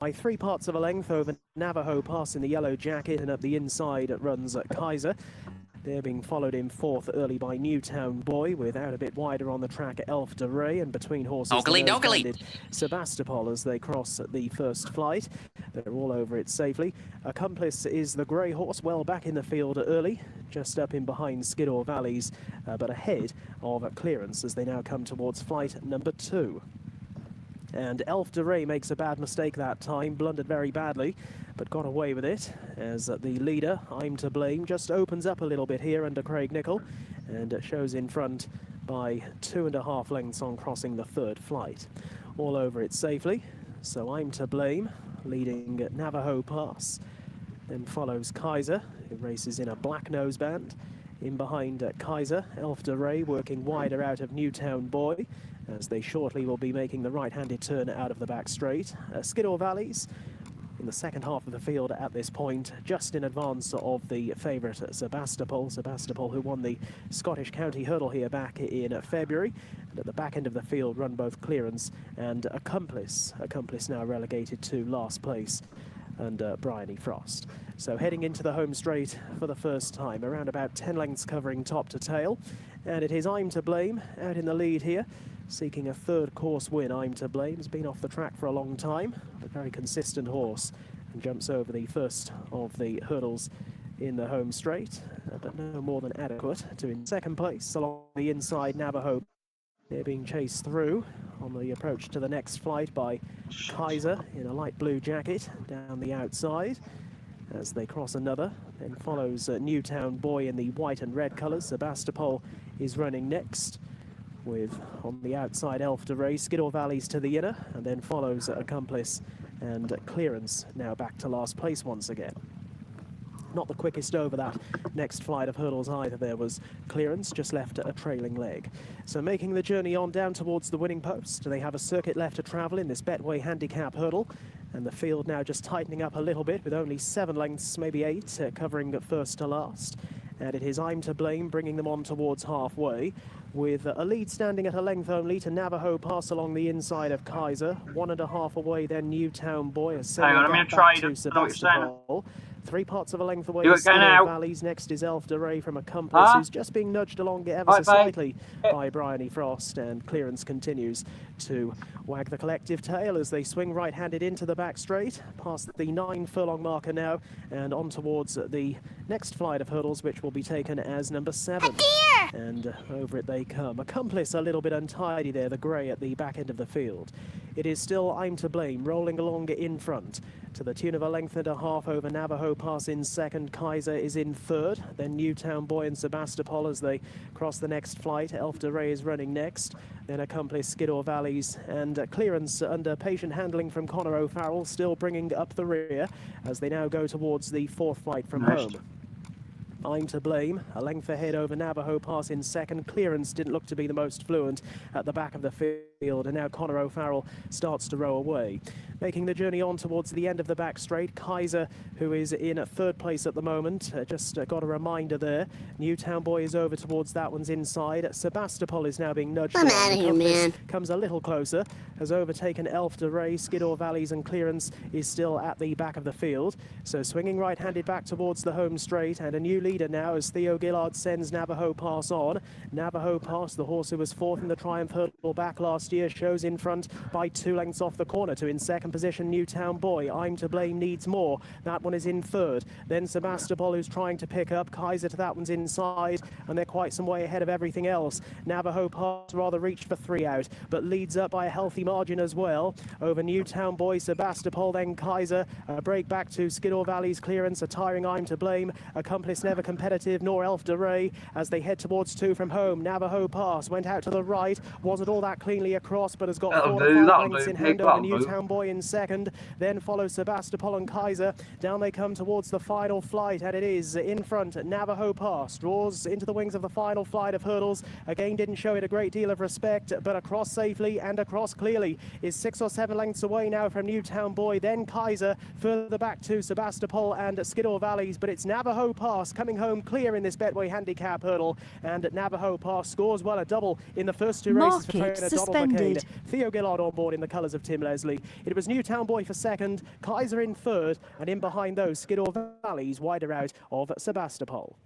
by 3 parts of a length over Navajo Pass in the yellow jacket, and up the inside runs Kaiser. They're being followed in fourth early by Newtown Boy, with out a bit wider on the track Elf de Rey, and between horses the nose-banded Sebastopol as they cross the first flight. They're all over it safely. Accomplice is the grey horse, well back in the field early, just up in behind Skiddaw Valleys, but ahead of Clearance as they now come towards flight number 2. And Elf de Rey makes a bad mistake that time, blundered very badly, but got away with it, as the leader, I'm to Blame, just opens up a little bit here under Craig Nicol, and shows in front by 2.5 lengths on crossing the third flight. All over it safely, so I'm to Blame, leading at Navajo Pass. Then follows Kaiser, who races in a black noseband. In behind Kaiser, Elf de Rey working wider out of Newtown Boy, as they shortly will be making the right-handed turn out of the back straight. Skiddaw Valleys in the second half of the field at this point, just in advance of the favourite Sebastopol. Sebastopol, who won the Scottish County Hurdle here back in February. And at the back end of the field run both Clearance and Accomplice. Accomplice now relegated to last place under Bryony Frost. So heading into the home straight for the first time, around about 10 lengths covering top to tail. And it is I'm to Blame out in the lead here, seeking a third course win. I'm to Blame has been off the track for a long time, but very consistent horse, and jumps over the first of the hurdles in the home straight, but no more than adequate to in second place along the inside Navajo. They're being chased through on the approach to the next flight by Kaiser in a light blue jacket down the outside as they cross another. Then follows Newtown Boy in the white and red colours. Sebastopol is running next, with on the outside Elf de Rey, Skiddaw Valleys to the inner, and then follows Accomplice and Clearance now back to last place once again. Not the quickest over that next flight of hurdles either. There was Clearance, just left a trailing leg. So making the journey on down towards the winning post. They have a circuit left to travel in this Betway handicap hurdle, and the field now just tightening up a little bit with only 7 lengths, maybe 8, covering first to last. And it is I'm to Blame bringing them on towards halfway, with a lead standing at a length only to Navajo Pass along the inside of Kaiser. 1.5 away then Newtown Boy, a similar gap back to Sebastopol. 3 parts of a length away Skiddaw Valleys. Next is Elf de Rey from Accomplice, who's just being nudged along ever so slightly by Bryony Frost, and Clearance continues to wag the collective tail as they swing right-handed into the back straight, past the 9 furlong marker now, and on towards the next flight of hurdles, which will be taken as number 7. And over it they come. Accomplice a little bit untidy there, the grey at the back end of the field. It is still I'm to Blame, rolling along in front to the tune of 1.5 lengths over Navajo Pass in second. Kaiser is in third, then Newtown Boy and Sebastopol as they cross the next flight. Elf de Rey is running next, then Accomplice, Skiddaw Valleys, and Clearance under patient handling from Conor O'Farrell, still bringing up the rear as they now go towards the 4th flight from home. I'm to Blame, a length ahead over Navajo Pass in second. Clearance didn't look to be the most fluent at the back of the field, and now Conor O'Farrell starts to row away. Making the journey on towards the end of the back straight, Kaiser, who is in 3rd place at the moment, just got a reminder there. Newtown Boy is over towards that one's inside. Sebastopol is now being nudged. I'm out of here, man. Comes a little closer, has overtaken Elf de Rey. Skiddaw Valleys and Clearance is still at the back of the field. So swinging right-handed back towards the home straight, and a new leader now as Theo Gillard sends Navajo Pass on. Navajo Pass, the horse who was 4th in the Triumph Hurdle back last year, shows in front by 2 lengths off the corner to in second position Newtown Boy. I'm to Blame needs more. That one is in third. Then Sebastopol, who's trying to pick up. Kaiser to that one's inside, and they're quite some way ahead of everything else. Navajo Pass rather reached for 3 out, but leads up by a healthy margin as well over Newtown Boy, Sebastopol, then Kaiser. A break back to Skiddaw Valleys. Clearance, a tiring I'm to Blame. Accomplice never competitive, nor Elf de Rey as they head towards 2 from home. Navajo Pass went out to the right, wasn't all that cleanly across, but has got 4 to 5 lengths in hand over Newtown Boy in second. Then follows Sebastopol and Kaiser. Down they come towards the final flight, and it is in front. Navajo Pass draws into the wings of the final flight of hurdles. Again, didn't show it a great deal of respect, but across safely and across clearly. Is 6 or 7 lengths away now from Newtown Boy. Then Kaiser further back to Sebastopol and Skiddaw Valleys, but it's Navajo Pass coming coming home clear in this Betway handicap hurdle, and Navajo Pass scores well a double in the first two races for trainer Donald McCain. Theo Gillard on board in the colours of Tim Leslie. It was Newtown Boy for second, Kaiser in third, and in behind those Skiddaw Valleys wider out of Sebastopol.